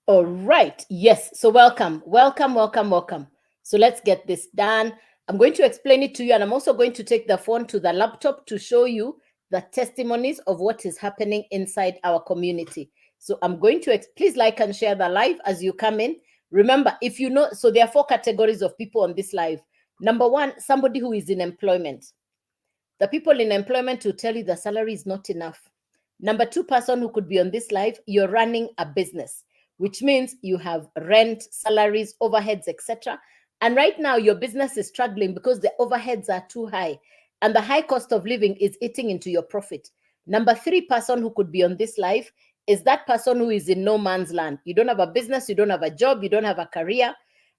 All right. Yes. So welcome, welcome, welcome, welcome. So let's get this done. I'm going to explain it to you, and I'm also going to take the phone to the laptop to show you the testimonies of what is happening inside our community. So I'm going to please like and share the live as you come in. Remember, if you know, so there are 4 categories of people on this live. Number 1, somebody who is in employment. The people in employment will tell you the salary is not enough. Number 2 person who could be on this live, you're running a business, which means you have rent, salaries, overheads, etc. And right now your business is struggling because the overheads are too high and the high cost of living is eating into your profit. Number 3 person who could be on this live is that person who is in no man's land. You don't have a business, you don't have a job, you don't have a career.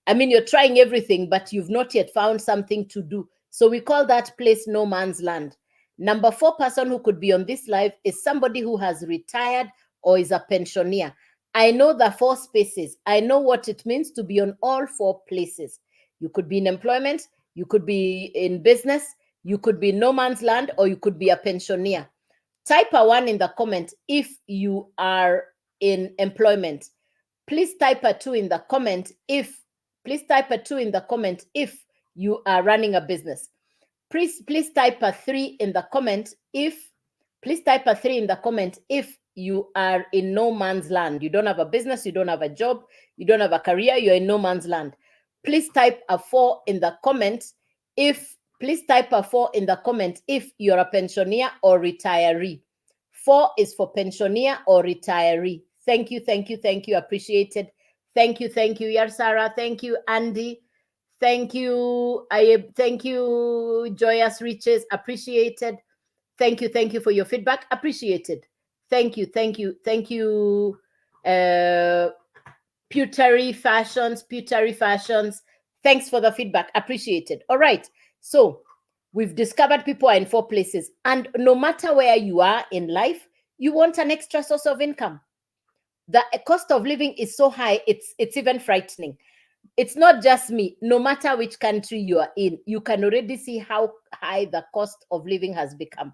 I mean, you're trying everything, but you've not yet found something to do. So we call that place no man's land. Number 4 person who could be on this live is somebody who has retired or is a pensioner. I know the 4 spaces. I know what it means to be on all 4 places. You could be in employment, you could be in business, you could be in no man's land, or you could be a pensioner. Type a 1 in the comment if you are in employment. Please type a 2 in the comment if you are running a business. Please type a 3 in the comment if you are in no man's land. You don't have a business, you don't have a job, you don't have a career, you're in no man's land. Please type a 4 in the comment if you're a pensioner or retiree. 4 is for pensioner or retiree. Thank you, thank you, thank you. Appreciated. Thank you, Yarsara. Thank you, Andy. Thank you, Ayeb. Thank you, Joyous Riches. Appreciated. Thank you for your feedback. Appreciated. Thank you. Pewtery Fashions. Thanks for the feedback. Appreciated. All right. So we've discovered people are in 4 places. And no matter where you are in life, you want an extra source of income. The cost of living is so high, it's even frightening. It's not just me. No matter which country you are in, you can already see how high the cost of living has become.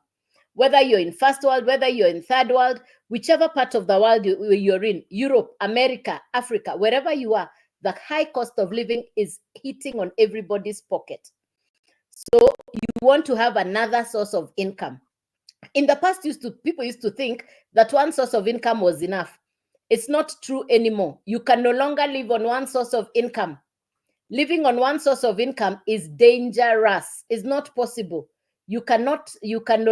Whether you're in first world, whether you're in third world, whichever part of the world you're in, Europe, America, Africa, wherever you are, the high cost of living is hitting on everybody's pocket. So you want to have another source of income. In the past, people used to think that one source of income was enough. It's not true anymore. You can no longer live on one source of income. Living on one source of income is dangerous. It's not possible. You can no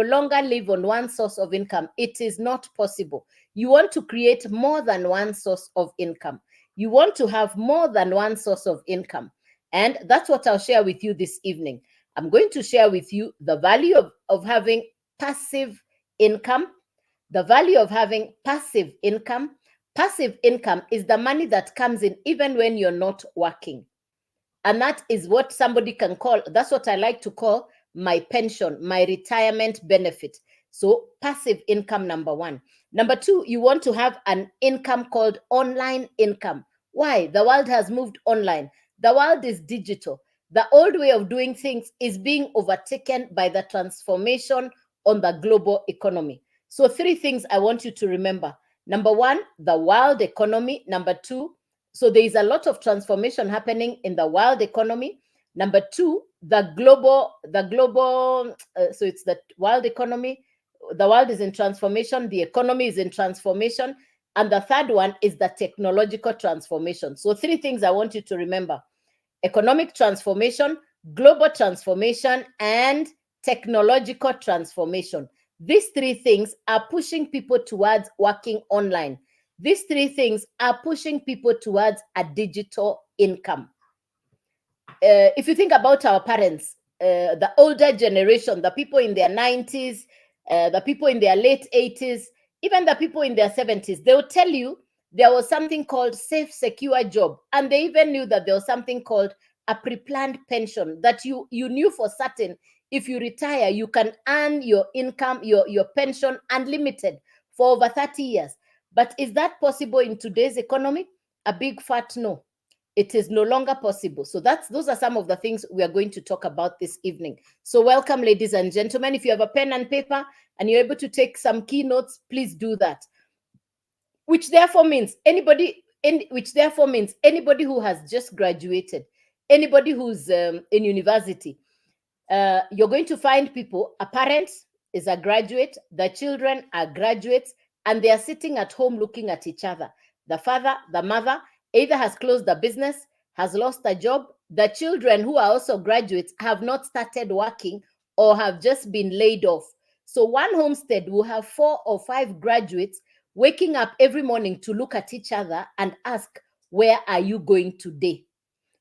longer live on one source of income. It is not possible. You want to create more than one source of income. You want to have more than one source of income. And that's what I'll share with you this evening. I'm going to share with you the value of having passive income, the value of having passive income. Passive income is the money that comes in even when you're not working. And that is what somebody can call, that's what I like to call my pension, my retirement benefit. So passive income, number 1. Number 2, you want to have an income called online income. Why? The world has moved online. The world is digital. The old way of doing things is being overtaken by the transformation on the global economy. So 3 things I want you to remember. Number 1, the world economy. Number 2, so there is a lot of transformation happening in the world economy. Number 2, the global, so it's the world economy. The world is in transformation. The economy is in transformation. And the third one is the technological transformation. So 3 things I want you to remember: economic transformation, global transformation, and technological transformation. These 3 things are pushing people towards working online. These 3 things are pushing people towards a digital income. If you think about our parents, the older generation, the people in their 90s, the people in their late 80s, even the people in their 70s, they will tell you there was something called safe, secure job. And they even knew that there was something called a pre-planned pension, that you knew for certain if you retire, you can earn your income, your pension unlimited for over 30 years. But is that possible in today's economy? A big fat no. It is no longer possible. So those are some of the things we are going to talk about this evening. So welcome, ladies and gentlemen. If you have a pen and paper and you're able to take some keynotes, please do that. Which therefore means anybody, which therefore means anybody who has just graduated, anybody who's in university, you're going to find people, a parent is a graduate, the children are graduates, and they are sitting at home looking at each other. The father, the mother, either has closed the business, has lost a job. The children who are also graduates have not started working or have just been laid off. So one homestead will have 4 or 5 graduates waking up every morning to look at each other and ask, where are you going today?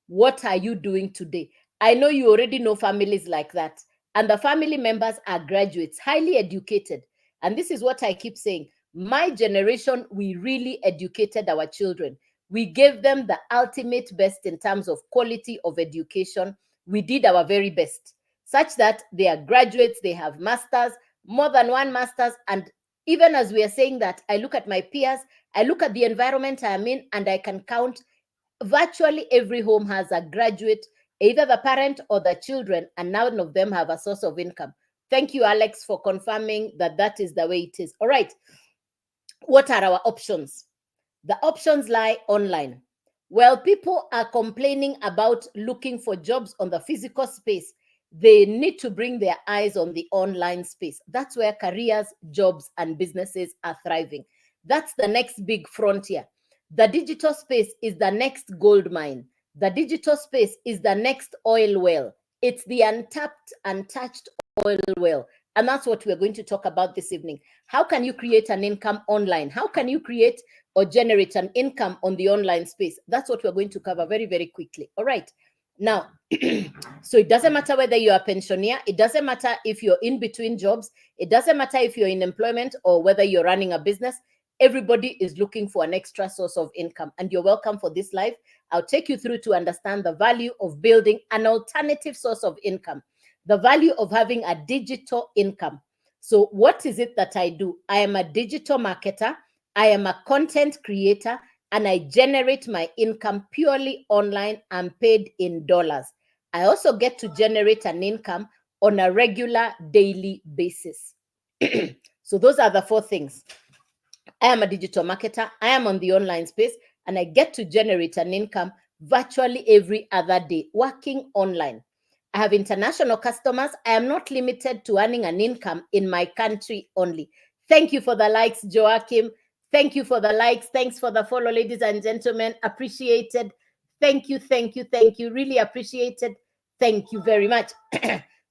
What are you doing today? I know you already know families like that. And the family members are graduates, highly educated. And this is what I keep saying. My generation, we really educated our children. We gave them the ultimate best in terms of quality of education. We did our very best, such that they are graduates, they have masters, more than one masters. And even as we are saying that, I look at my peers, I look at the environment I am in, and I can count virtually every home has a graduate, either the parent or the children, and none of them have a source of income. Thank you, Alex, for confirming that that is the way it is. All right. What are our options? The options lie online. Well, people are complaining about looking for jobs on the physical space. They need to bring their eyes on the online space. That's where careers, jobs, and businesses are thriving. That's the next big frontier. The digital space is the next gold mine. The digital space is the next oil well. It's the untapped, untouched oil well. And that's what we're going to talk about this evening. How can you create an income online? How can you create or generate an income on the online space? That's what we're going to cover very, very quickly. All right. Now, so it doesn't matter whether you're a pensioner. It doesn't matter if you're in between jobs. It doesn't matter if you're in employment or whether you're running a business. Everybody is looking for an extra source of income, and you're welcome for this live. I'll take you through to understand the value of building an alternative source of income, the value of having a digital income. So what is it that I do? I am a digital marketer. I am a content creator, and I generate my income purely online and paid in dollars. I also get to generate an income on a regular daily basis. So those are the 4 things. I am a digital marketer, I am on the online space, and I get to generate an income virtually every other day working online. I have international customers. I am not limited to earning an income in my country only. Thank you for the likes, Joachim. Thank you for the likes. Thanks for the follow, ladies and gentlemen. Appreciated. Thank you, thank you, thank you. Really appreciated. Thank you very much.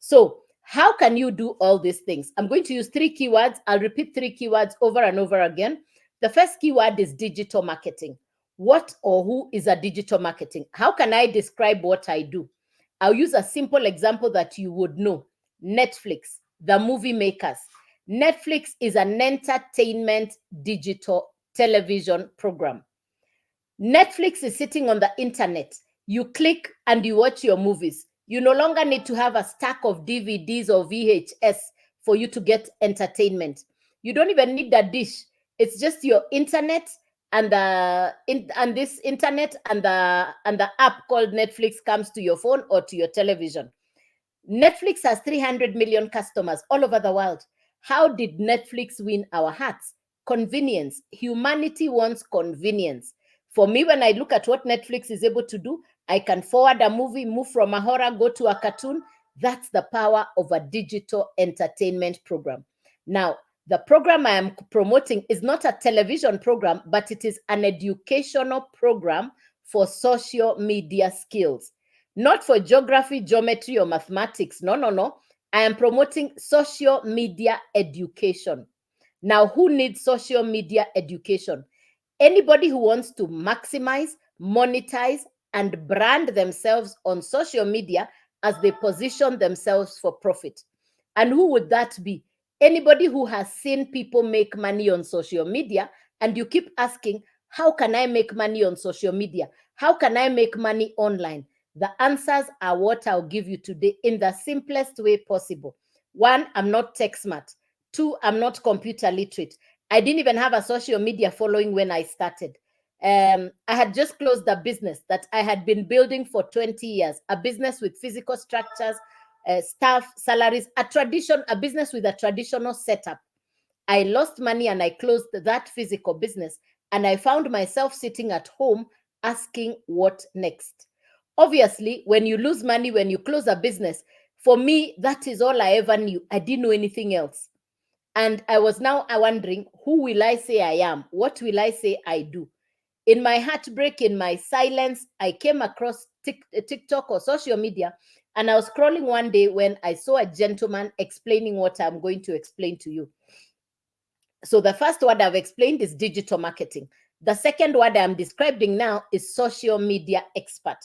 So, how can you do all these things? I'm going to use 3 keywords. I'll repeat 3 keywords over and over again. The first keyword is digital marketing. What or who is a digital marketing? How can I describe what I do? I'll use a simple example that you would know. Netflix, the movie makers. Netflix is an entertainment digital television program. Netflix is sitting on the internet. You click and you watch your movies. You no longer need to have a stack of DVDs or VHS for you to get entertainment. You don't even need a dish. It's just your internet and this internet and the app called Netflix comes to your phone or to your television. Netflix has 300 million customers all over the world. How did Netflix win our hearts? Convenience. Humanity wants convenience. For me, when I look at what Netflix is able to do, I can forward a movie, move from a horror, go to a cartoon. That's the power of a digital entertainment program. Now, the program I am promoting is not a television program, but it is an educational program for social media skills. Not for geography, geometry, or mathematics. No, no, no. I am promoting social media education. Now, who needs social media education? Anybody who wants to maximize, monetize, and brand themselves on social media as they position themselves for profit. And who would that be? Anybody who has seen people make money on social media, and you keep asking, how can I make money on social media? How can I make money online? The answers are what I'll give you today in the simplest way possible. 1, I'm not tech smart. 2, I'm not computer literate. I didn't even have a social media following when I started. I had just closed a business that I had been building for 20 years, a business with physical structures, staff, salaries, a business with a traditional setup. I lost money and I closed that physical business. And I found myself sitting at home asking what next. Obviously, when you lose money, when you close a business, for me, that is all I ever knew. I didn't know anything else. And I was now wondering, who will I say I am? What will I say I do? In my heartbreak, in my silence, I came across TikTok or social media, and I was scrolling one day when I saw a gentleman explaining what I'm going to explain to you. So the first word I've explained is digital marketing. The second word I'm describing now is social media expert.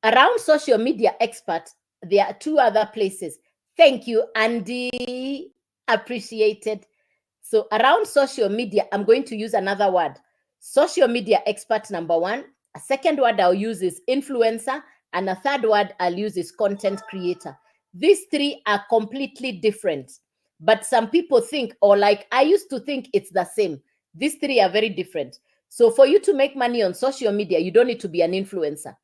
Around social media expert, there are two other places. Thank you, Andy. Appreciated. So around social media, I'm going to use another word. Social media expert, number one. A second word I'll use is influencer. And a third word I'll use is content creator. These three are completely different. But some people think, or like I used to think it's the same. These three are very different. So for you to make money on social media, you don't need to be an influencer.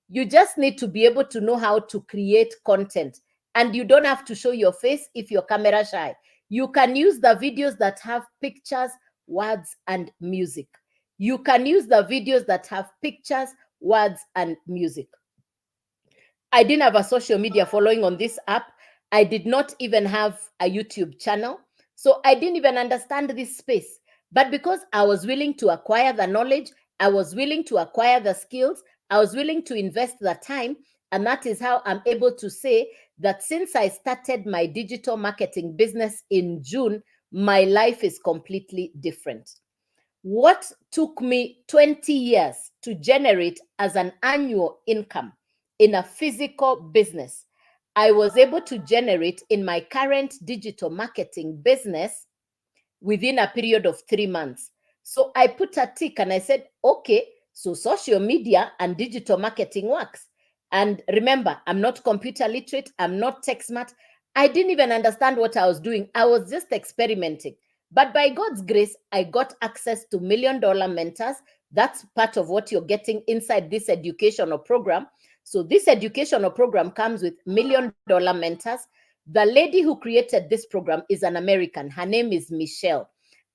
You just need to be able to know how to create content. And you don't have to show your face if you're camera shy. You can use the videos that have pictures, words, and music. You can use the videos that have pictures, words, and music. I didn't have a social media following on this app. I did not even have a YouTube channel. So I didn't even understand this space. But because I was willing to acquire the knowledge, I was willing to acquire the skills, I was willing to invest the time. And that is how I'm able to say that since I started my digital marketing business in June, my life is completely different. What took me 20 years to generate as an annual income in a physical business, I was able to generate in my current digital marketing business within a period of 3 months. So I put a tick and I said, okay, so social media and digital marketing works. And remember, I'm not computer literate. I'm not tech smart. I didn't even understand what I was doing. I was just experimenting. But by God's grace, I got access to $1 million mentors. That's part of what you're getting inside this educational program. So this educational program comes with $1 million mentors. The lady who created this program is an American. Her name is Michelle.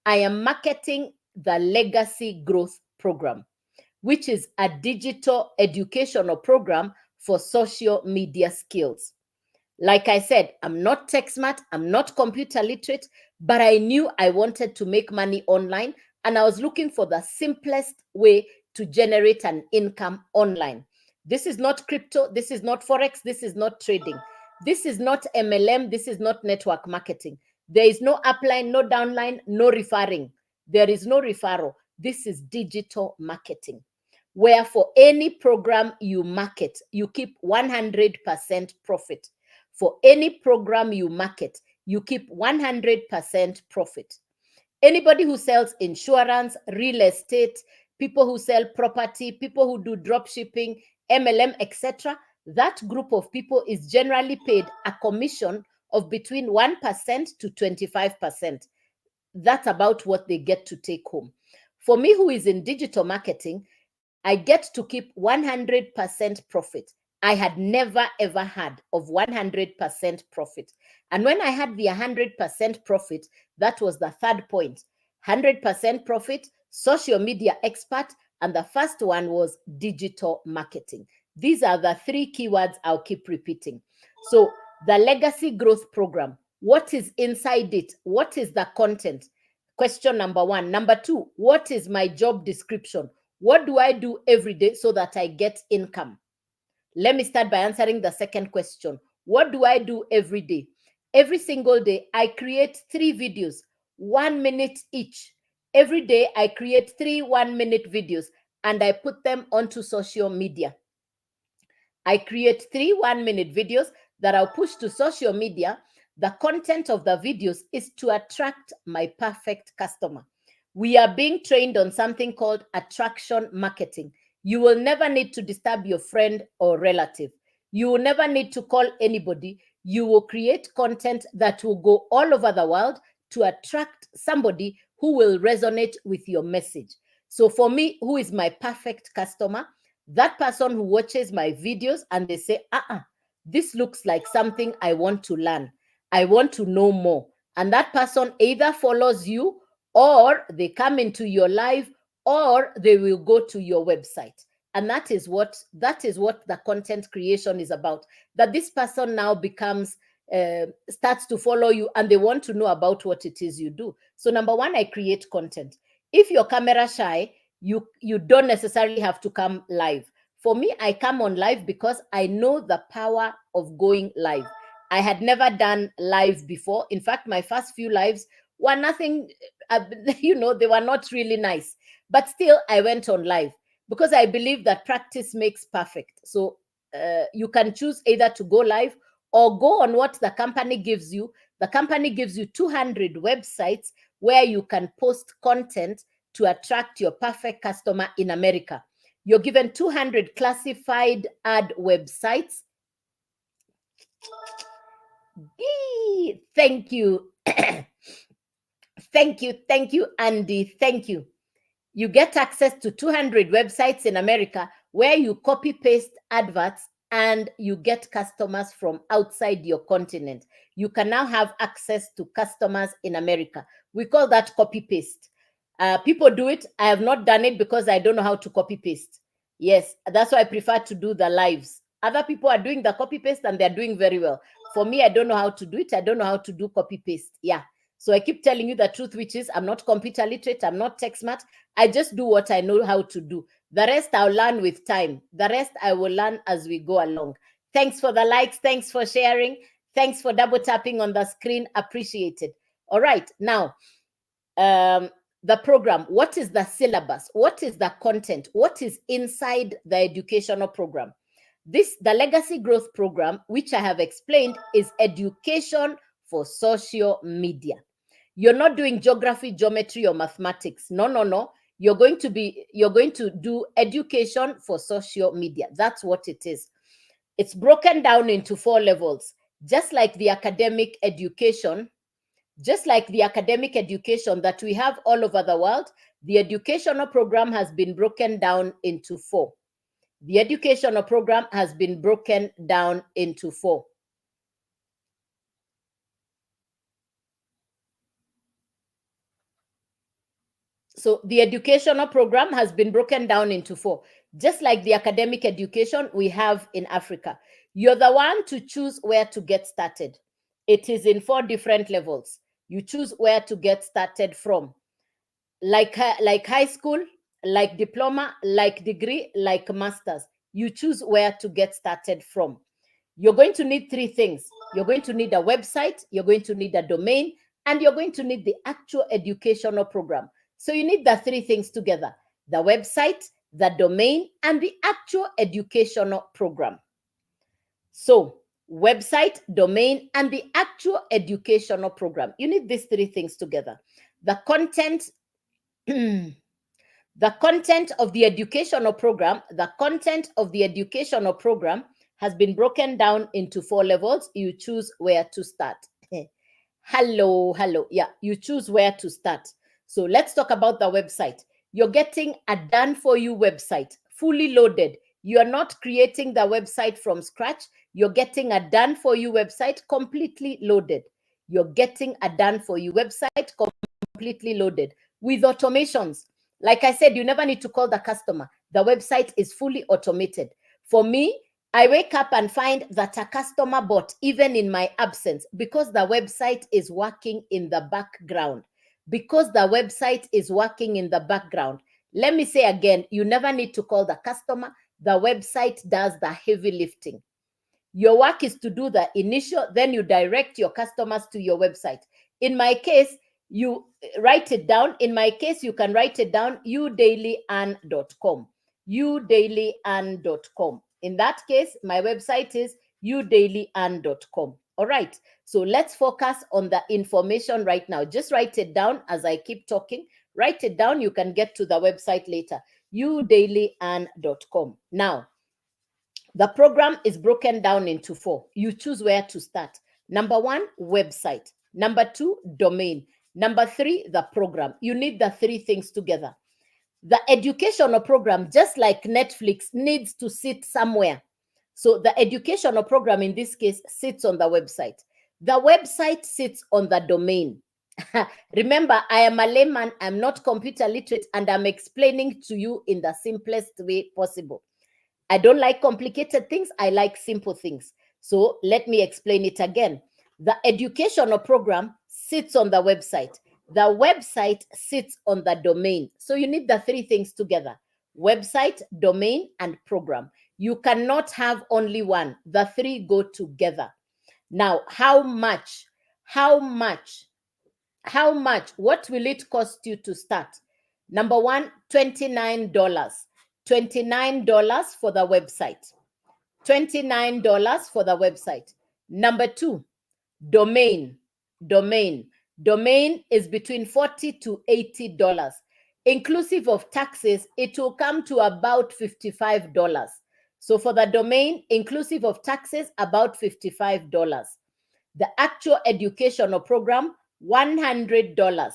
I am marketing the Legacy Growth Program, which is a digital educational program for social media skills. Like I said, I'm not tech smart, I'm not computer literate, but I knew I wanted to make money online, and I was looking for the simplest way to generate an income online. This is not crypto, this is not Forex, this is not trading. This is not MLM, this is not network marketing. There is no upline, no downline, no referring. There is no referral. This is digital marketing, where for any program you market, you keep 100% profit. For any program you market, you keep 100% profit. Anybody who sells insurance, real estate, people who sell property, people who do drop shipping, MLM, etc., that group of people is generally paid a commission of between 1% to 25%. That's about what they get to take home. For me, who is in digital marketing, I get to keep 100% profit. I had never ever had of 100% profit. And when I had the 100% profit, that was the third point. 100% profit, social media expert, and the first one was digital marketing. These are the three keywords I'll keep repeating. So the Legacy Growth Program, what is inside it? What is the content? Question number one. Number two, what is my job description? What do I do every day so that I get income? Let me start by answering the second question. What do I do every day? Every single day, I create 3 videos, 1 minute each. Every day, I create 3 one-minute videos and I put them onto social media. I create 3 one-minute videos that I'll push to social media. The content of the videos is to attract my perfect customer. We are being trained on something called attraction marketing. You will never need to disturb your friend or relative. You will never need to call anybody. You will create content that will go all over the world to attract somebody who will resonate with your message. So for me, who is my perfect customer? That person who watches my videos and they say, this looks like something I want to learn. I want to know more. And that person either follows you or they come into your live or they will go to your website. And that is what the content creation is about. That this person now becomes starts to follow you and they want to know about what it is you do. So number one, I create content. If you're camera shy, you don't necessarily have to come live. For me, I come on live because I know the power of going live. I had never done live before. In fact, my first few lives were nothing, they were not really nice. But still, I went on live because I believe that practice makes perfect. So you can choose either to go live or go on what the company gives you. The company gives you 200 websites where you can post content to attract your perfect customer in America. You're given 200 classified ad websites. Thank you. Thank you, Andy. Thank you. You get access to 200 websites in America where you copy paste adverts and you get customers from outside your continent. You can now have access to customers in America. We call that copy paste. People do it. I have not done it because I don't know how to copy paste. Yes, that's why I prefer to do the lives. Other people are doing the copy paste and they're doing very well. For me, I don't know how to do it. I don't know how to do copy paste. Yeah. So I keep telling you the truth, which is I'm not computer literate. I'm not tech smart. I just do what I know how to do. The rest I'll learn with time. The rest I will learn as we go along. Thanks for the likes. Thanks for sharing. Thanks for double tapping on the screen. Appreciated. All right. Now, the program. What is the syllabus? What is the content? What is inside the educational program? The Legacy Growth Program, which I have explained, is education for social media. You're not doing geography, geometry, or mathematics. No. You're going to do education for social media. That's what it is. It's broken down into 4 levels, just like the academic education. Just like the academic education that we have all over the world, the educational program has been broken down into 4. The educational program has been broken down into 4. So the educational program has been broken down into 4. Just like the academic education we have in Africa. You're the one to choose where to get started. It is in 4 different levels. You choose where to get started from. Like high school, like diploma, like degree, like masters. You choose where to get started from. You're going to need 3 things. You're going to need a website, you're going to need a domain, and you're going to need the actual educational program. So you need the 3 things together: the website, the domain, and the actual educational program. So website, domain, and the actual educational program. You need these 3 things together. The content the content of the educational program, has been broken down into 4 levels. You choose where to start. Hello. Yeah, you choose where to start. So let's talk about the website. You're getting a done for you website, fully loaded. You are not creating the website from scratch. You're getting a done for you website completely loaded. You're getting a done for you website completely loaded with automations. Like I said, you never need to call the customer. The website is fully automated. For me, I wake up and find that a customer bought even in my absence because the website is working in the background. Because the website is working in the background. Let me say again, you never need to call the customer. The website does the heavy lifting. Your work is to do the initial, then you direct your customers to your website. In my case, you write it down. In my case, you can write it down, udailyearn.com. udailyearn.com. In that case, my website is udailyearn.com. All right. So let's focus on the information right now. Just write it down as I keep talking. Write it down. You can get to the website later. udailyearn.com. Now, the program is broken down into 4. You choose where to start. Number 1, website. Number 2, domain. Number 3, the program. You need the 3 things together. The educational program, just like Netflix, needs to sit somewhere. So the educational program in this case sits on the website. The website sits on the domain. Remember, I am a layman, I'm not computer literate, and I'm explaining to you in the simplest way possible. I don't like complicated things, I like simple things. So let me explain it again. The educational program sits on the website. The website sits on the domain. So you need the three things together: website, domain, and program. You cannot have only one. The three go together. Now, how much? What will it cost you to start? Number one, $29. $29 for the website. $29 for the website. Number two, domain. Domain is between $40 to $80. Inclusive of taxes, it will come to about $55. So for the domain, inclusive of taxes, about $55. The actual educational program, $100.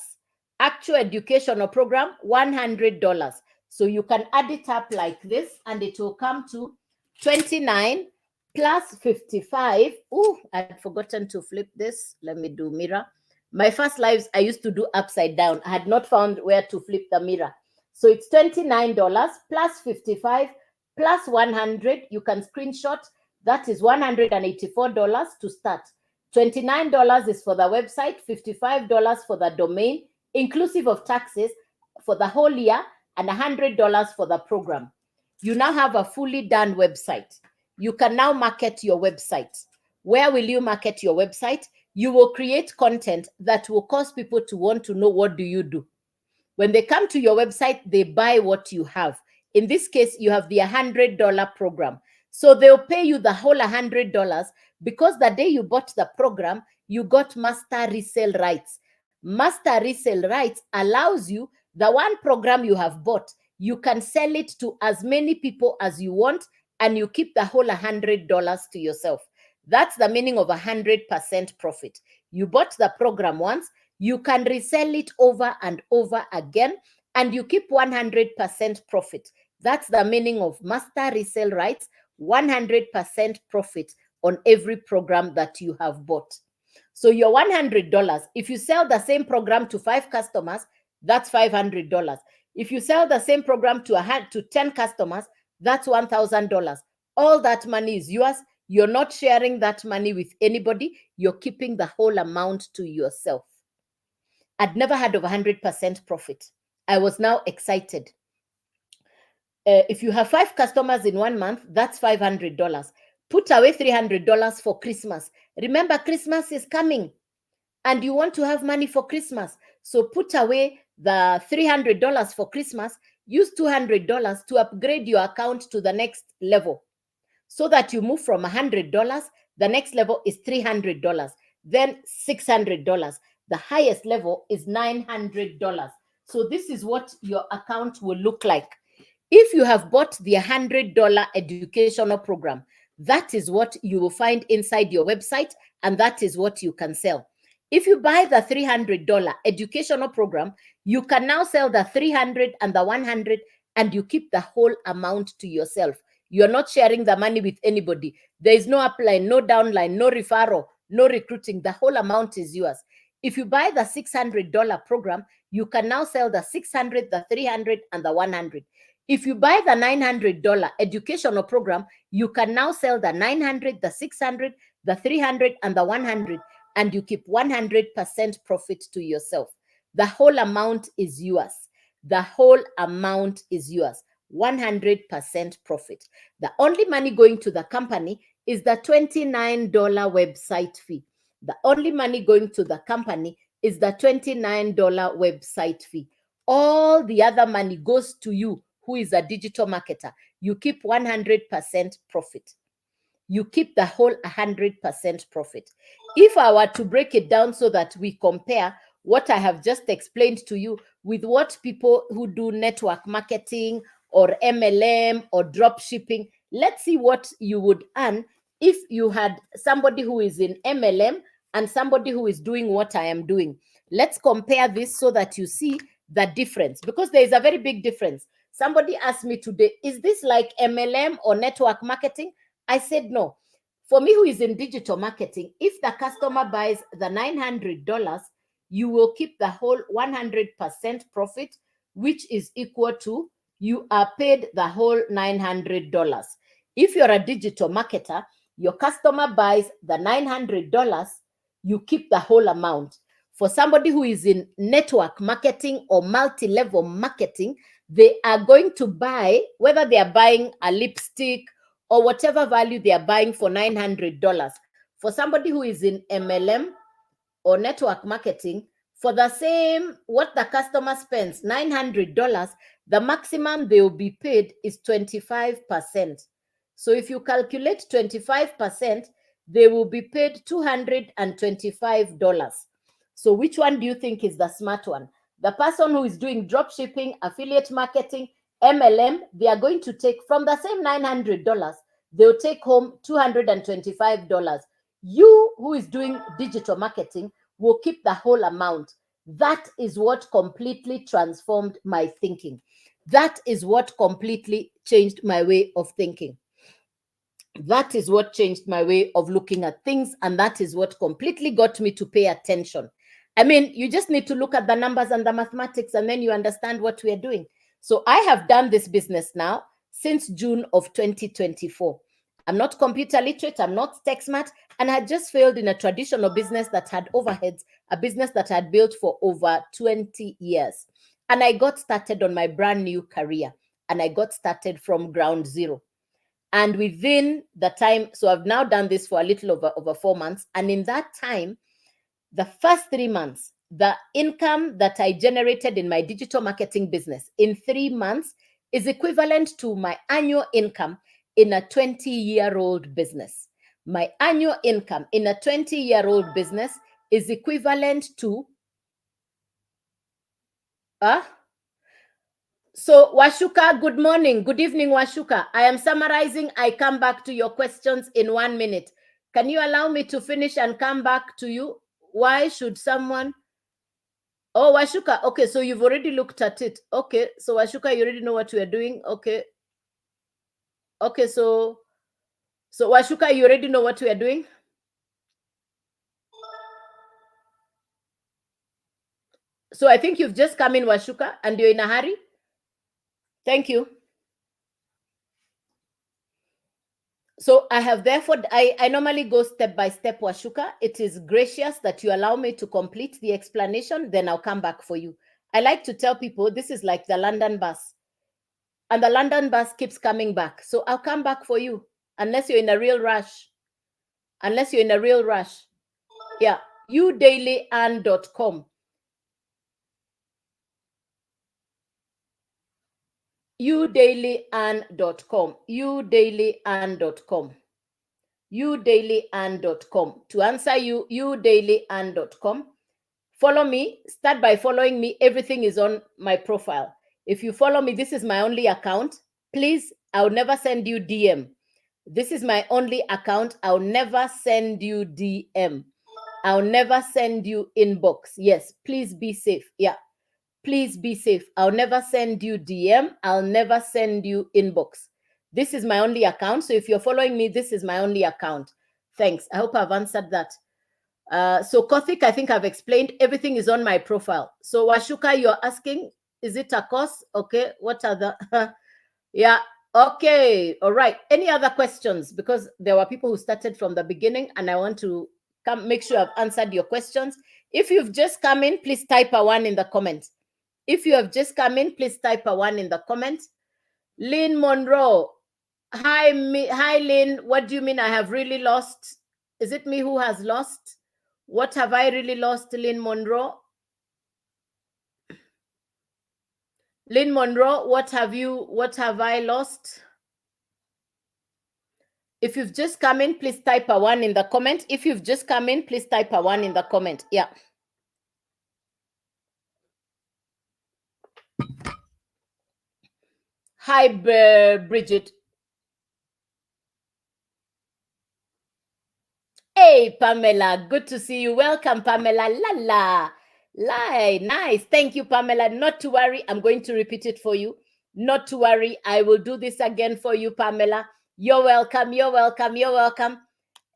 Actual educational program, $100. So you can add it up like this, and it will come to 29 plus 55. Oh, I'd forgotten to flip this. Let me do mirror. My first lives, I used to do upside down. I had not found where to flip the mirror. So it's $29 plus 55 plus 100. You can screenshot. That is $184 to start. $29 is for the website, $55 for the domain, inclusive of taxes for the whole year, and $100 for the program. You now have a fully done website. You can now market your website. Where will you market your website? You will create content that will cause people to want to know, what do you do? When they come to your website, they buy what you have. In this case, you have the $100 program. So they'll pay you the whole $100 because the day you bought the program, you got master resale rights. Master resale rights allows you, the one program you have bought, you can sell it to as many people as you want, and you keep the whole $100 to yourself. That's the meaning of 100% profit. You bought the program once, you can resell it over and over again, and you keep 100% profit. That's the meaning of master resale rights, 100% profit on every program that you have bought. So your $100, if you sell the same program to 5 customers, that's $500. If you sell the same program to 10 customers, that's $1,000. All that money is yours. You're not sharing that money with anybody. You're keeping the whole amount to yourself. I'd never heard of 100% profit. I was now excited. If you have 5 customers in 1 month, that's $500. Put away $300 for Christmas. Remember, Christmas is coming and you want to have money for Christmas. So put away the $300 for Christmas. Use $200 to upgrade your account to the next level, so that you move from $100. The next level is $300, then $600. The highest level is $900. So this is what your account will look like. If you have bought the $100 educational program, that is what you will find inside your website, and that is what you can sell. If you buy the $300 educational program, you can now sell the $300 and the $100, and you keep the whole amount to yourself. You're not sharing the money with anybody. There is no upline, no downline, no referral, no recruiting. The whole amount is yours. If you buy the $600 program, you can now sell the $600, the $300, and the $100. If you buy the $900 educational program, you can now sell the $900, the $600, the $300, and the $100, and you keep 100% profit to yourself. The whole amount is yours. The whole amount is yours. 100% profit. The only money going to the company is the $29 website fee. The only money going to the company is the $29 website fee. All the other money goes to you, who is a digital marketer. You keep 100% profit. You keep the whole 100% profit. If I were to break it down so that we compare what I have just explained to you with what people who do network marketing or MLM or drop shipping, let's see what you would earn if you had somebody who is in MLM and somebody who is doing what I am doing. Let's compare this so that you see the difference, because there is a very big difference. Somebody asked me today, is this like MLM or network marketing? I said no. For me, who is in digital marketing, if the customer buys the $900, you will keep the whole 100% profit, which is equal to you are paid the whole $900. If you're a digital marketer, your customer buys the $900, you keep the whole amount. For somebody who is in network marketing or multi-level marketing, they are going to buy, whether they are buying a lipstick or whatever value they are buying for $900. For somebody who is in MLM or network marketing, for the same, what the customer spends, $900, the maximum they will be paid is 25%. So if you calculate 25%, they will be paid $225. So which one do you think is the smart one? The person who is doing drop shipping, affiliate marketing, MLM, they are going to take from the same $900, they'll take home $225. You who is doing digital marketing will keep the whole amount. That is what completely transformed my thinking. That is what completely changed my way of thinking. That is what changed my way of looking at things. And that is what completely got me to pay attention. I mean, you just need to look at the numbers and the mathematics, and then you understand what we are doing. So I have done this business now since June of 2024. I'm not computer literate, I'm not tech smart, and I had just failed in a traditional business that had overheads, a business that I had built for over 20 years. And I got started on my brand new career, and I got started from ground zero. And within the time, so I've now done this for a little over 4 months. And in that time, the first 3 months, the income that I generated in my digital marketing business in 3 months is equivalent to my annual income in a 20-year-old business. My annual income in a 20-year-old business is equivalent to So Washuka, good morning. Good evening, Washuka. I am summarizing. I come back to your questions in 1 minute. Can you allow me to finish and come back to you? Why should someone... Oh, Washuka. Okay, so you've already looked at it. Okay, so Washuka, you already know what we are doing. Okay. Okay, so Washuka, you already know what we are doing? So I think you've just come in, Washuka, and you're in a hurry. Thank you. So I have therefore, I normally go step by step, Washuka. It is gracious that you allow me to complete the explanation, then I'll come back for you. I like to tell people this is like the London bus. And the London bus keeps coming back. So I'll come back for you, unless you're in a real rush. Unless you're in a real rush. Yeah, udailyand.com. udailyand.com. udailyand.com. udailyand.com. To answer you, udailyand.com. Follow me. Start by following me. Everything is on my profile. If you follow me, this is my only account. Please, I'll never send you DM. This is my only account. I'll never send you DM. I'll never send you inbox. Yes, please be safe. Yeah, please be safe. I'll never send you DM. I'll never send you inbox. This is my only account. So if you're following me, this is my only account. Thanks. I hope I've answered that. So Kothik, I think I've explained. Everything is on my profile. So Washuka, you're asking, is it a course? Okay. What are the... Yeah. Okay. All right. Any other questions? Because there were people who started from the beginning, and I want to make sure I've answered your questions. If you've just come in, please type a 1 in the comments. If you have just come in, please type a 1 in the comments. Lynn Monroe. Hi, Lynn. What do you mean I have really lost? Is it me who has lost? What have I really lost, Lynn Monroe? Lynn Monroe, what have I lost? If you've just come in, please type a 1 in the comment. If you've just come in, please type a 1 in the comment. Yeah. Hi, Bridget. Hey, Pamela. Good to see you. Welcome, Pamela. Lala. Nice. Thank you, Pamela. Not to worry. I'm going to repeat it for you. Not to worry. I will do this again for you, Pamela. You're welcome. You're welcome. You're welcome.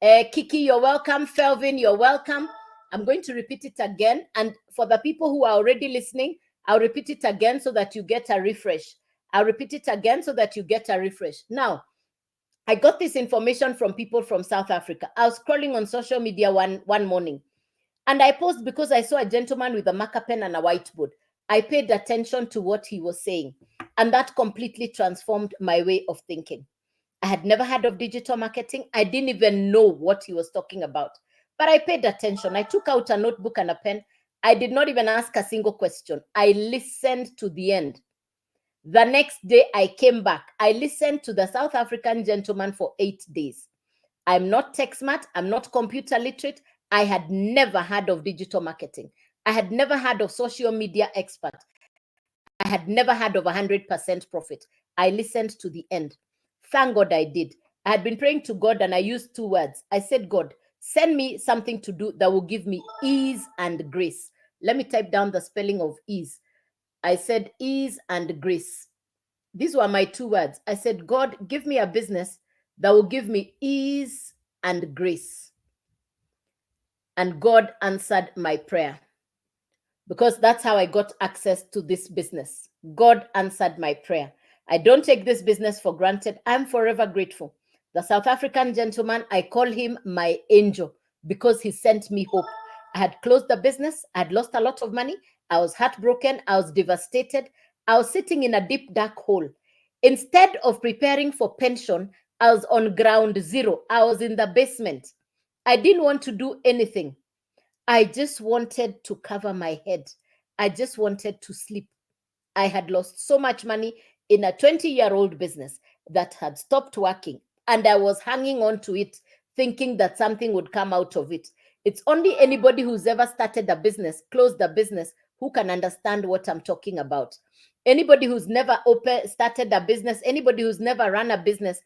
Kiki, you're welcome. Felvin, you're welcome. I'm going to repeat it again. And for the people who are already listening, I'll repeat it again so that you get a refresh. I'll repeat it again so that you get a refresh. Now, I got this information from people from South Africa. I was scrolling on social media one morning, and I paused because I saw a gentleman with a marker pen and a whiteboard. I paid attention to what he was saying, and that completely transformed my way of thinking. I had never heard of digital marketing. I didn't even know what he was talking about, but I paid attention. I took out a notebook and a pen. I did not even ask a single question. I listened to the end. The next day, I came back. I listened to the South African gentleman for 8 days. I'm not tech smart. I'm not computer literate. I had never heard of digital marketing. I had never heard of social media expert. I had never heard of 100% profit. I listened to the end. Thank God I did. I had been praying to God and I used 2 words. I said, God, send me something to do that will give me ease and grace. Let me type down the spelling of ease. I said ease and grace. These were my 2 words. I said, God, give me a business that will give me ease and grace. And God answered my prayer, because that's how I got access to this business. God answered my prayer. I don't take this business for granted. I'm forever grateful. The South African gentleman, I call him my angel because he sent me hope. I had closed the business. I had lost a lot of money. I was heartbroken. I was devastated. I was sitting in a deep, dark hole. Instead of preparing for pension, I was on ground zero. I was in the basement. I didn't want to do anything. I just wanted to cover my head. I just wanted to sleep. I had lost so much money in a 20-year-old business that had stopped working, and I was hanging on to it, thinking that something would come out of it. It's only anybody who's ever started a business, closed a business, who can understand what I'm talking about. Anybody who's never started a business, anybody who's never run a business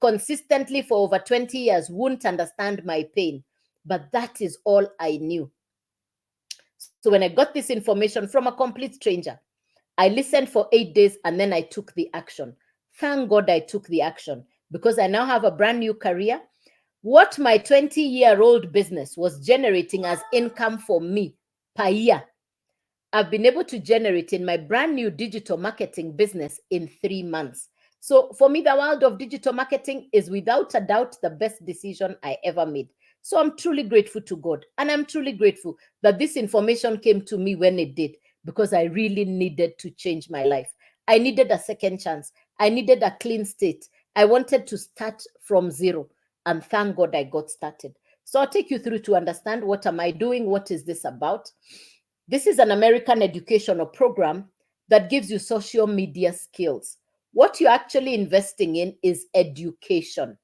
consistently for over 20 years won't understand my pain. But that is all I knew. So when I got this information from a complete stranger, I listened for 8 days and then I took the action. Thank God I took the action, because I now have a brand new career. What my 20-year-old business was generating as income for me per year, I've been able to generate in my brand new digital marketing business in 3 months. So for me, the world of digital marketing is without a doubt the best decision I ever made. So I'm truly grateful to God, and I'm truly grateful that this information came to me when it did, because I really needed to change my life. I needed a second chance. I needed a clean state. I wanted to start from zero, and thank God I got started. So I'll take you through to understand, what am I doing? What is this about? This is an American educational program that gives you social media skills. What you're actually investing in is education.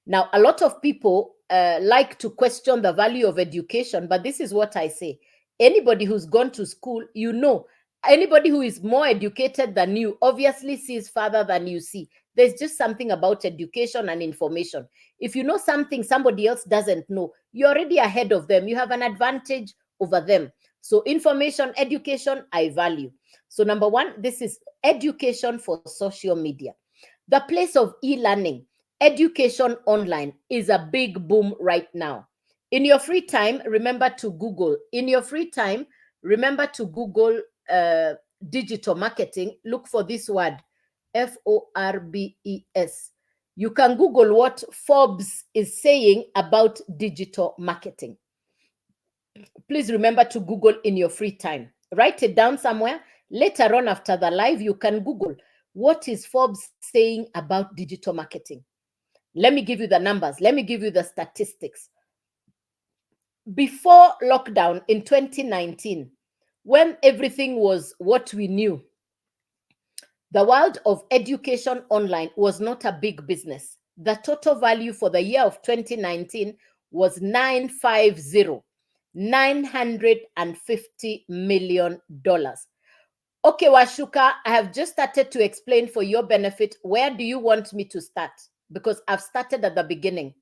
Now, a lot of people like to question the value of education, but this is what I say. Anybody who's gone to school, you know, anybody who is more educated than you obviously sees further than you see. There's just something about education and information. If you know something somebody else doesn't know, you're already ahead of them. You have an advantage over them. So information, education, I value. So number one, this is education for social media. The place of e-learning, education online is a big boom right now. In your free time, remember to Google. In your free time, remember to Google digital marketing. Look for this word, Forbes. You can Google what Forbes is saying about digital marketing. Please remember to Google in your free time. Write it down somewhere. Later on after the live, you can Google, what is Forbes saying about digital marketing? Let me give you the numbers. Let me give you the statistics. Before lockdown in 2019, when everything was what we knew, the world of education online was not a big business. The total value for the year of 2019 was $950 million. Okay, Washuka, I have just started to explain for your benefit. Where do you want me to start? Because I've started at the beginning.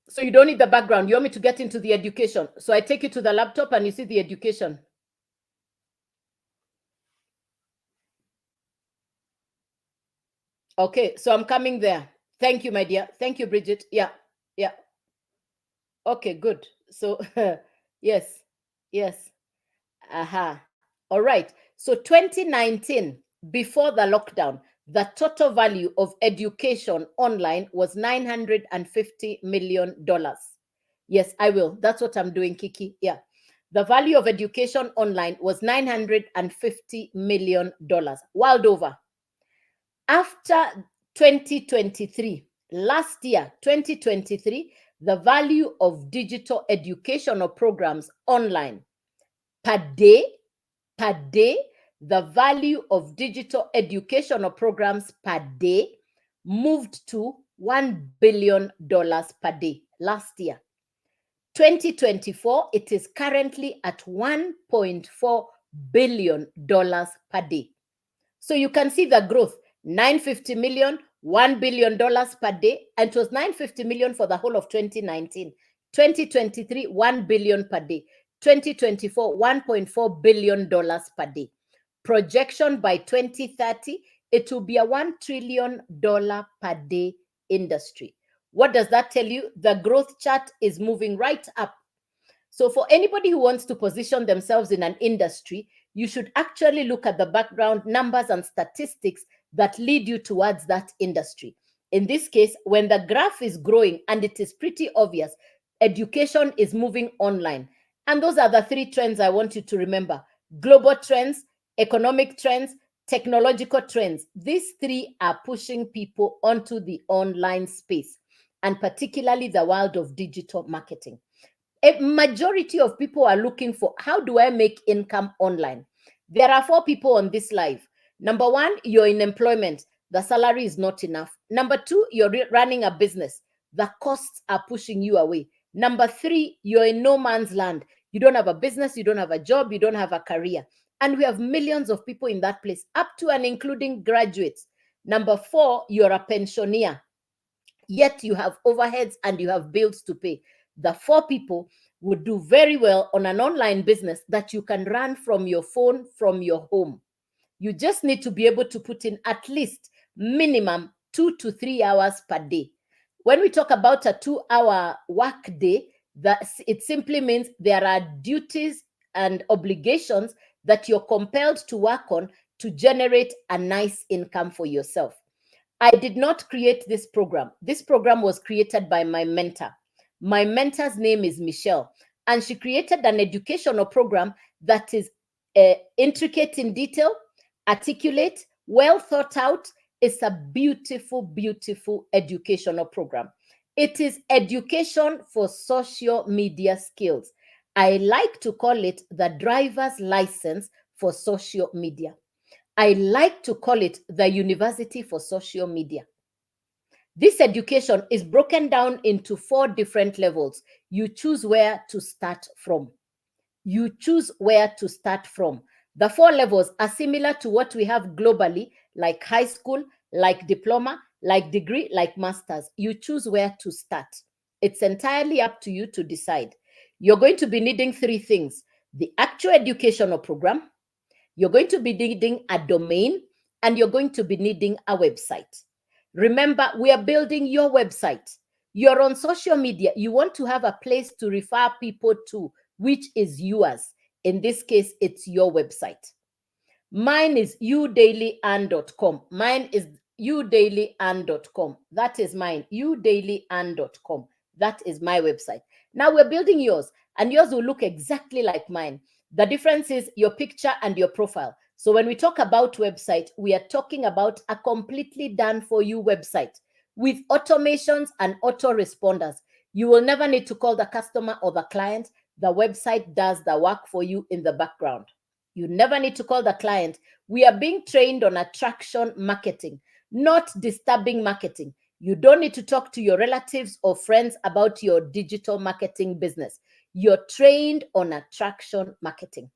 So you don't need the background. You want me to get into the education. So I take you to the laptop and you see the education. Okay, so I'm coming there. Thank you, my dear. Thank you, Bridget. Yeah, yeah. Okay, good. So, yes, yes. Aha. All right. So 2019, before the lockdown, the total value of education online was $950 million. Yes, I will. That's what I'm doing, Kiki. Yeah. The value of education online was $950 million world over. After 2023, last year, 2023, the value of digital educational programs online per day, the value of digital educational programs per day moved to $1 billion per day last year. 2024, it is currently at $1.4 billion per day. So you can see the growth, 950 million, $1 billion per day, and it was 950 million for the whole of 2019. 2023, 1 billion per day. 2024, $1.4 billion per day. Projection by 2030, it will be a $1 trillion per day industry. What does that tell you? The growth chart is moving right up. So for anybody who wants to position themselves in an industry, you should actually look at the background numbers and statistics that lead you towards that industry. In this case, when the graph is growing and it is pretty obvious, education is moving online. And those are the three trends I want you to remember: global trends, economic trends, technological trends. These three are pushing people onto the online space, and particularly the world of digital marketing. A majority of people are looking for, how do I make income online? There are 4 people on this live. Number 1, you're in employment. The salary is not enough. Number 2, you're running a business. The costs are pushing you away. Number 3, you're in no man's land. You don't have a business, you don't have a job, you don't have a career. And we have millions of people in that place, up to and including graduates. Number 4, you're a pensioner. Yet you have overheads and you have bills to pay. The 4 people would do very well on an online business that you can run from your phone, from your home. You just need to be able to put in at least minimum 2 to 3 hours per day. When we talk about a 2-hour work day, it simply means there are duties and obligations that you're compelled to work on to generate a nice income for yourself. I did not create this program. This program was created by my mentor. My mentor's name is Michelle, and she created an educational program that is intricate in detail, articulate, well thought out. It's a beautiful, beautiful educational program. It is education for social media skills. I like to call it the driver's license for social media. I like to call it the University for Social Media. This education is broken down into 4 different levels. You choose where to start from. You choose where to start from. The 4 levels are similar to what we have globally, like high school, like diploma, like degree, like master's. You choose where to start. It's entirely up to you to decide. You're going to be needing 3 things: the actual educational program, you're going to be needing a domain, and you're going to be needing a website. Remember, we are building your website. You're on social media. You want to have a place to refer people to, which is yours. In this case, it's your website. Mine is udailyand.com. Mine is udailyand.com. That is mine, udailyand.com. That is my website. Now we're building yours, and yours will look exactly like mine. The difference is your picture and your profile. So when we talk about website, we are talking about a completely done for you website with automations and autoresponders. You will never need to call the customer or the client. The website does the work for you in the background. You never need to call the client. We are being trained on attraction marketing, not disturbing marketing. You don't need to talk to your relatives or friends about your digital marketing business. You're trained on attraction marketing.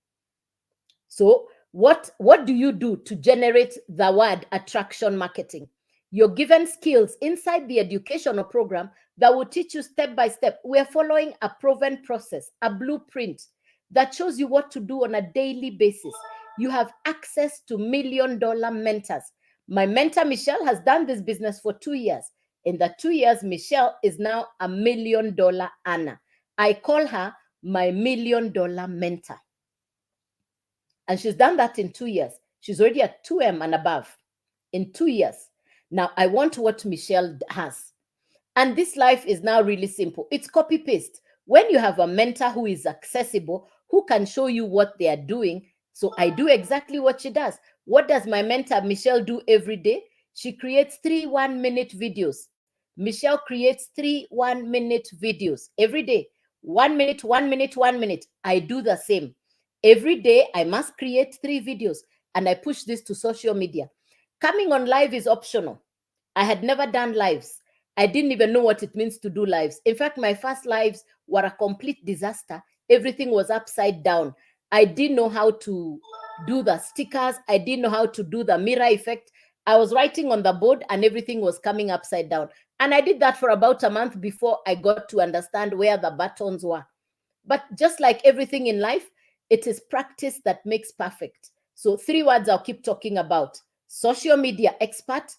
So what do you do to generate the word attraction marketing? You're given skills inside the educational program that will teach you step by step. We're following a proven process, a blueprint that shows you what to do on a daily basis. You have access to $1 million mentors. My mentor, Michelle, has done this business for 2 years. In the 2 years, Michelle is now a $1 million earner. I call her my $1 million mentor. And she's done that in 2 years. She's already at 2M and above in 2 years. Now, I want what Michelle has. And this life is now really simple. It's copy paste. When you have a mentor who is accessible, who can show you what they are doing. So I do exactly what she does. What does my mentor, Michelle, do every day? She creates 3 1-minute videos. Michelle creates 3 1-minute videos every day. 1 minute, 1 minute, 1 minute. I do the same. Every day, I must create 3 videos, and I push this to social media. Coming on live is optional. I had never done lives. I didn't even know what it means to do lives. In fact, my first lives were a complete disaster. Everything was upside down. I didn't know how to do the stickers. I didn't know how to do the mirror effect. I was writing on the board and everything was coming upside down. And I did that for about a month before I got to understand where the buttons were. But just like everything in life, it is practice that makes perfect. So 3 words I'll keep talking about: social media expert,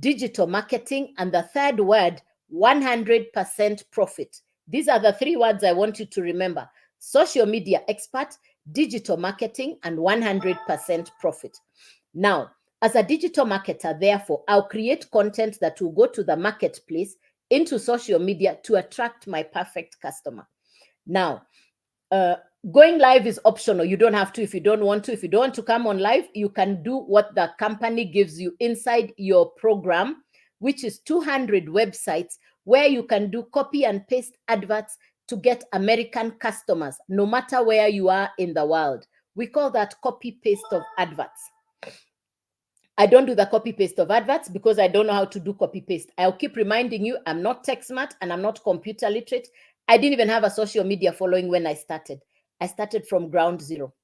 digital marketing, and the third word, 100% profit. These are the 3 words I want you to remember: social media expert, digital marketing, and 100% profit. Now, as a digital marketer, therefore, I'll create content that will go to the marketplace, into social media, to attract my perfect customer. Now, going live is optional. You don't have to if you don't want to. If you don't want to come on live, you can do what the company gives you inside your program, which is 200 websites where you can do copy and paste adverts to get American customers, no matter where you are in the world. We call that copy paste of adverts. I don't do the copy paste of adverts because I don't know how to do copy paste. I'll keep reminding you, I'm not tech smart and I'm not computer literate. I didn't even have a social media following when I started. I started from ground zero.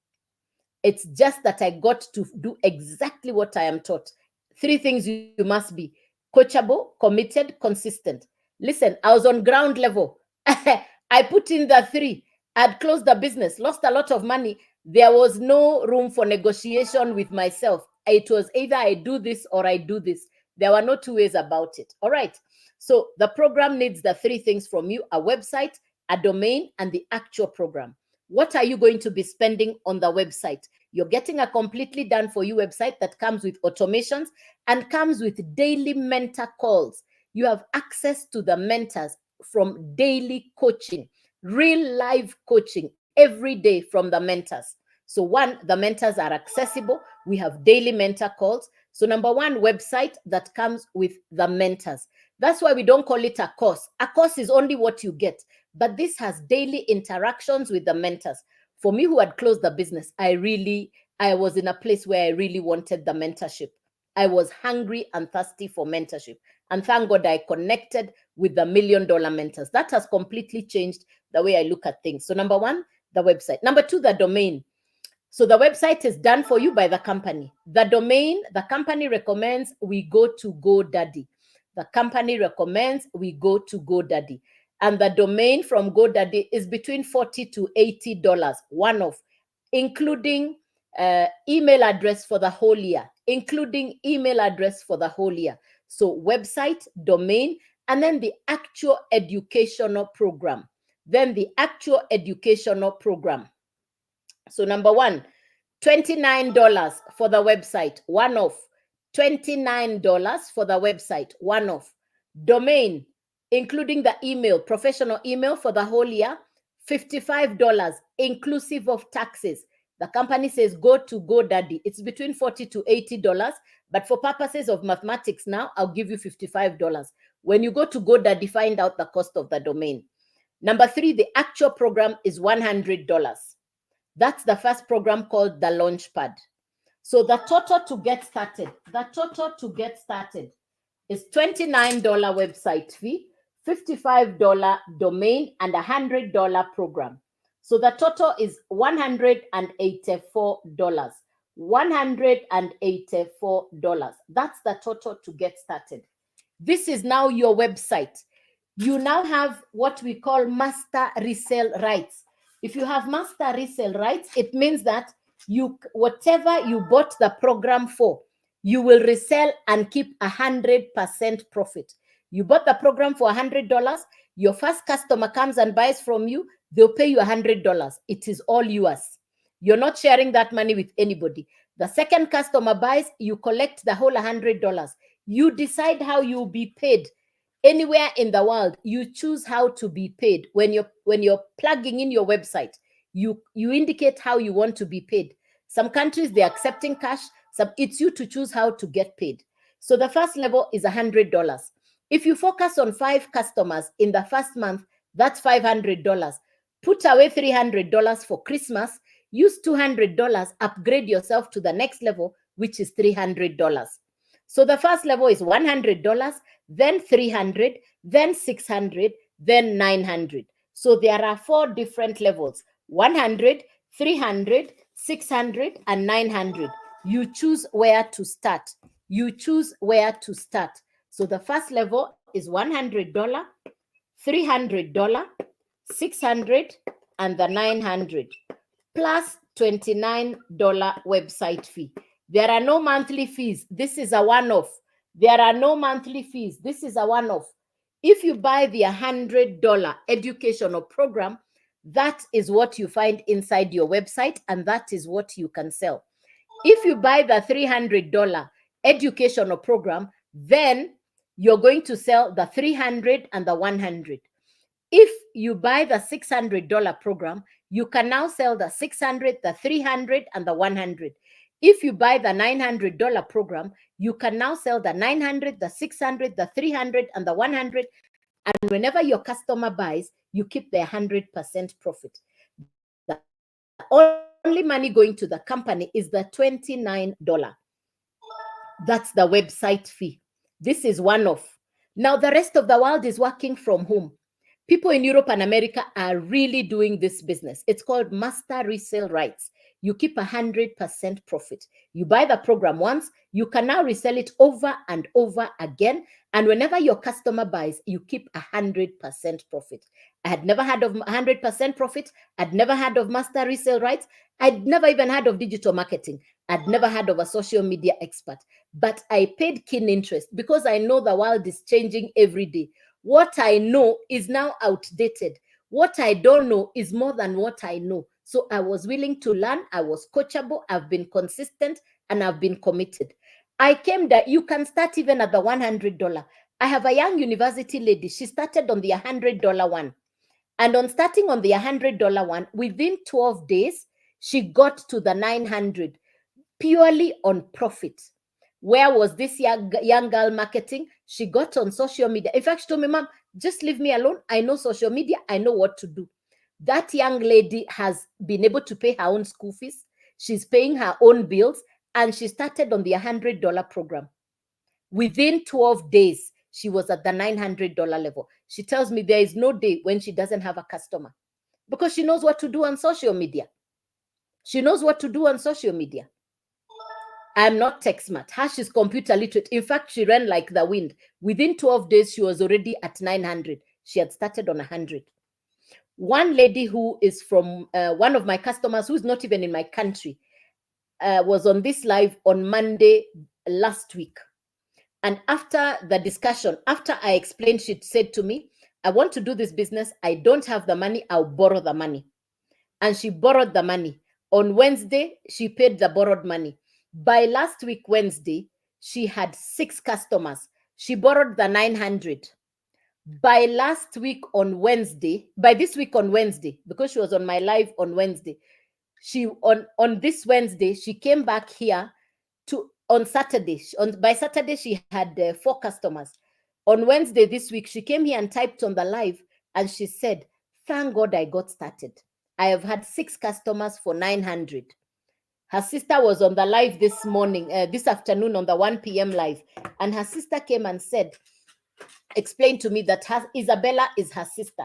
It's just that I got to do exactly what I am taught. 3 things you must be: coachable, committed, consistent. Listen, I was on ground level. I put in the 3. I'd closed the business, lost a lot of money. There was no room for negotiation with myself. It was either I do this or I do this. There were no 2 ways about it. All right. So the program needs the 3 things from you: a website, a domain, and the actual program. What are you going to be spending on the website? You're getting a completely done for you website that comes with automations and comes with daily mentor calls. You have access to the mentors from daily coaching, real live coaching every day from the mentors. So 1, the mentors are accessible. We have daily mentor calls. So number 1, website that comes with the mentors. That's why we don't call it a course. A course is only what you get, but this has daily interactions with the mentors. For me, who had closed the business, I was in a place where I really wanted the mentorship. I was hungry and thirsty for mentorship. And thank God I connected with the $1 million mentors. That has completely changed the way I look at things. So number 1, the website. Number 2, the domain. So the website is done for you by the company. The domain, the company recommends we go to GoDaddy. The company recommends we go to GoDaddy. And the domain from GoDaddy is between $40 to $80, one-off, including email address for the whole year, including email address for the whole year. So website, domain, and then the actual educational program. Then the actual educational program. So number 1, $29 for the website, one-off. $29 for the website, one-off. Domain, including the email, professional email for the whole year, $55, inclusive of taxes. The company says go to GoDaddy. It's between $40 to $80, but for purposes of mathematics now, I'll give you $55. When you go to GoDaddy, find out the cost of the domain. Number 3, the actual program is $100. That's the first program called the Launchpad. So the total to get started, is $29 website fee, $55 domain, and $100 program. So the total is $184. $184. That's the total to get started. This is now your website. You now have what we call master resale rights. If you have master resale rights, it means that whatever you bought the program for, you will resell and keep 100% profit. You bought the program for $100. Your first customer comes and buys from you. They'll pay you $100. It is all yours. You're not sharing that money with anybody. The second customer buys, you collect the whole $100. You decide how you'll be paid. Anywhere in the world, you choose how to be paid. When you're plugging in your website, you indicate how you want to be paid. Some countries, they're accepting cash. Some, it's you to choose how to get paid. So the first level is $100. If you focus on 5 customers in the first month, that's $500. Put away $300 for Christmas. Use $200, upgrade yourself to the next level, which is $300. So the first level is $100, then $300, then $600, then $900. So there are 4 different levels: $100, $300, $600, and $900. You choose where to start. You choose where to start. So the first level is $100, $300, $600, and the $900, plus $29 website fee. There are no monthly fees. This is a one-off. There are no monthly fees. This is a one-off. If you buy the $100 educational program, that is what you find inside your website, and that is what you can sell. If you buy the $300 educational program, then you're going to sell the $300 and the $100. If you buy the $600 program, you can now sell the $600, the $300, and the $100. If you buy the $900 program, you can now sell the $900, the $600, the $300, and the $100. And whenever your customer buys, you keep the 100% profit. The only money going to the company is the $29. That's the website fee. This is one-off. Now, the rest of the world is working from home. People in Europe and America are really doing this business. It's called master resale rights. You keep 100% profit. You buy the program once, you can now resell it over and over again. And whenever your customer buys, you keep 100% profit. I had never heard of 100% profit. I'd never heard of master resale rights. I'd never even heard of digital marketing. I'd never heard of a social media expert. But I paid keen interest because I know the world is changing every day. What I know is now outdated. What I don't know is more than what I know. So I was willing to learn. I was coachable. I've been consistent and I've been committed. I came that you can start even at the $100. I have a young university lady. She started on the $100 one. And on starting on the $100 one, within 12 days, she got to the $900 purely on profit. Where was this young girl marketing? She got on social media. In fact, she told me, Mom, just leave me alone. I know social media. I know what to do. That young lady has been able to pay her own school fees. She's paying her own bills. And she started on the $100 program. Within 12 days, she was at the $900 level. She tells me there is no day when she doesn't have a customer because she knows what to do on social media. She knows what to do on social media. I'm not tech smart. She's computer literate. In fact, she ran like the wind. Within 12 days, she was already at 900. She had started on 100. One lady who is from one of my customers, who's not even in my country, was on this live on Monday last week. And after the discussion, after I explained, she said to me, I want to do this business. I don't have the money. I'll borrow the money. And she borrowed the money. On Wednesday, she paid the borrowed money. By last week, Wednesday, she had 6 customers. She borrowed the 900. By last week on Wednesday, by this week on Wednesday, because she was on my live on Wednesday, she on this Wednesday, she came back here to on Saturday. By Saturday, she had 4 customers. On Wednesday this week, she came here and typed on the live and she said, thank God I got started. I have had 6 customers for 900. Her sister was on the live this morning, this afternoon on the 1 p.m. live. And her sister came and said, explained to me that Isabella is her sister.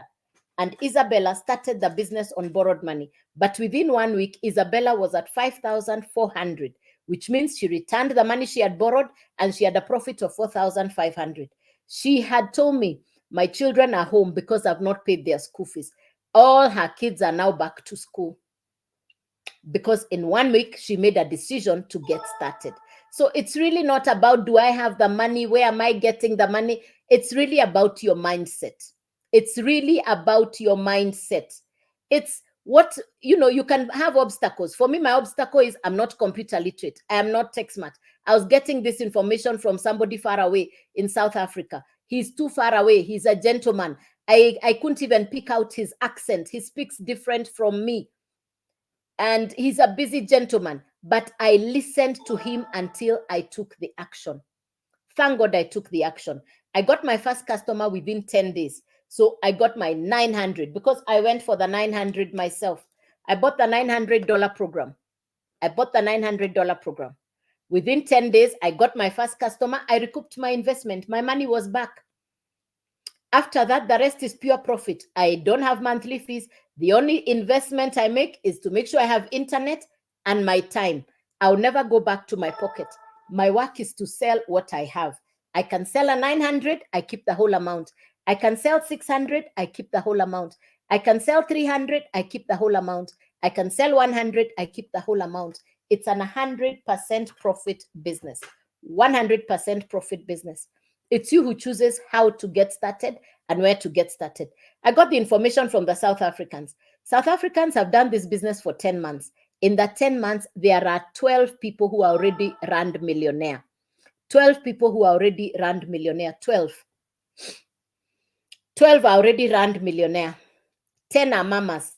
And Isabella started the business on borrowed money. But within 1 week, Isabella was at 5,400, which means she returned the money she had borrowed and she had a profit of 4,500. She had told me, my children are home because I've not paid their school fees. All her kids are now back to school. Because in 1 week, she made a decision to get started. So it's really not about, do I have the money? Where am I getting the money? It's really about your mindset. It's really about your mindset. It's what, you can have obstacles. For me, my obstacle is I'm not computer literate. I am not tech smart. I was getting this information from somebody far away in South Africa. He's too far away. He's a gentleman. I couldn't even pick out his accent. He speaks different from me. And he's a busy gentleman, but I listened to him until I took the action. Thank God I took the action. I got my first customer within 10 days. So I got my 900 because I went for the 900 myself. I bought the $900 program. I bought the $900 program. Within 10 days, I got my first customer. I recouped my investment. My money was back. After that, the rest is pure profit. I don't have monthly fees. The only investment I make is to make sure I have internet and my time. I'll never go back to my pocket. My work is to sell what I have. I can sell a 900, I keep the whole amount. I can sell 600, I keep the whole amount. I can sell 300, I keep the whole amount. I can sell 100, I keep the whole amount. It's an 100% profit business. 100% profit business. It's you who chooses how to get started and where to get started. I got the information from the South Africans. South Africans have done this business for 10 months. In the 10 months, there are 12 people who are already rand millionaire. 12 people who are already rand millionaire. 12. 12 are already rand millionaire. 10 are mamas.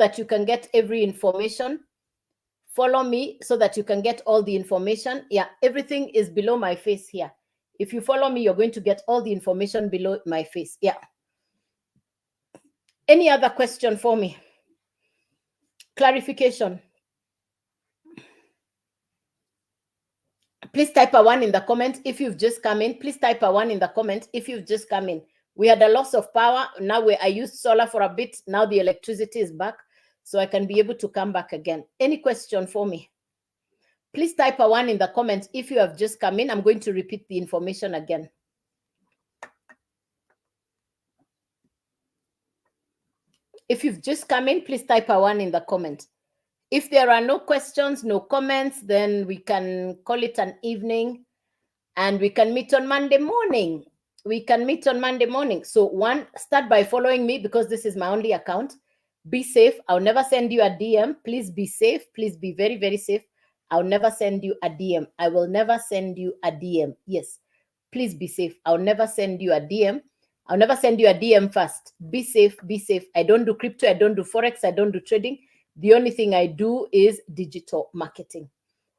that you can get every information. Follow me so that you can get all the information. Yeah, everything is below my face here. If you follow me, you're going to get all the information below my face. Yeah. Any other question for me? Clarification? Please type a 1 in the comment if you've just come in. Please type a 1 in the comment if you've just come in. We had a loss of power. Now I used solar for a bit. Now the electricity is back, so I can be able to come back again. Any question for me? Please type a 1 in the comment if you have just come in. I'm going to repeat the information again. If you've just come in, please type a 1 in the comment. If there are no questions, no comments, then we can call it an evening and we can meet on Monday morning. We can meet on Monday morning. So 1, start by following me because this is my only account. Be safe. I'll never send you a DM. Please be safe. Please be very, very safe. I'll never send you a DM. I will never send you a DM. Yes. Please be safe. I'll never send you a DM. I'll never send you a DM first. Be safe. Be safe. I don't do crypto. I don't do Forex. I don't do trading. The only thing I do is digital marketing.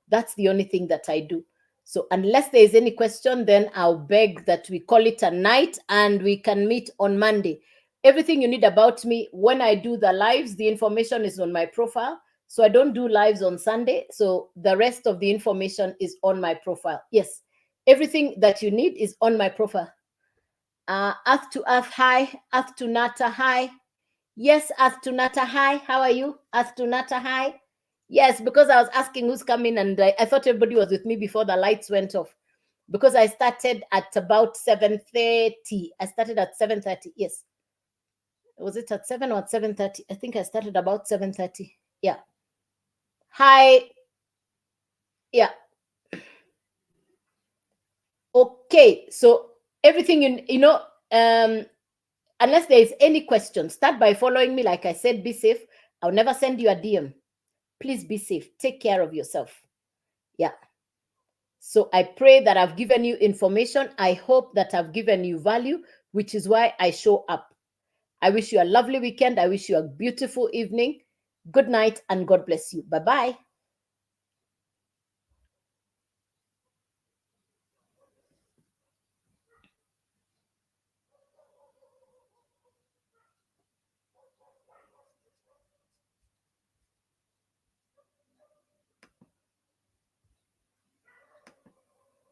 That's the only thing that I do. So unless there is any question, then I'll beg that we call it a night and we can meet on Monday. Everything you need about me, when I do the lives, the information is on my profile. So I don't do lives on Sunday. So the rest of the information is on my profile. Yes, everything that you need is on my profile. Earth to Earth, hi. Earth to Nata, hi. Yes, Earth to Nata, hi. How are you? Earth to Nata, hi. Yes, because I was asking who's coming and I thought everybody was with me before the lights went off. Because I started at about 7:30. I started at 7:30. Yes. Was it at 7 or at 7:30? I think I started about 7:30. Yeah. Hi. Yeah. Okay. So everything you know, unless there is any question, start by following me. Like I said, be safe. I'll never send you a DM. Please be safe. Take care of yourself. Yeah. So I pray that I've given you information. I hope that I've given you value, which is why I show up. I wish you a lovely weekend. I wish you a beautiful evening. Good night and God bless you. Bye-bye.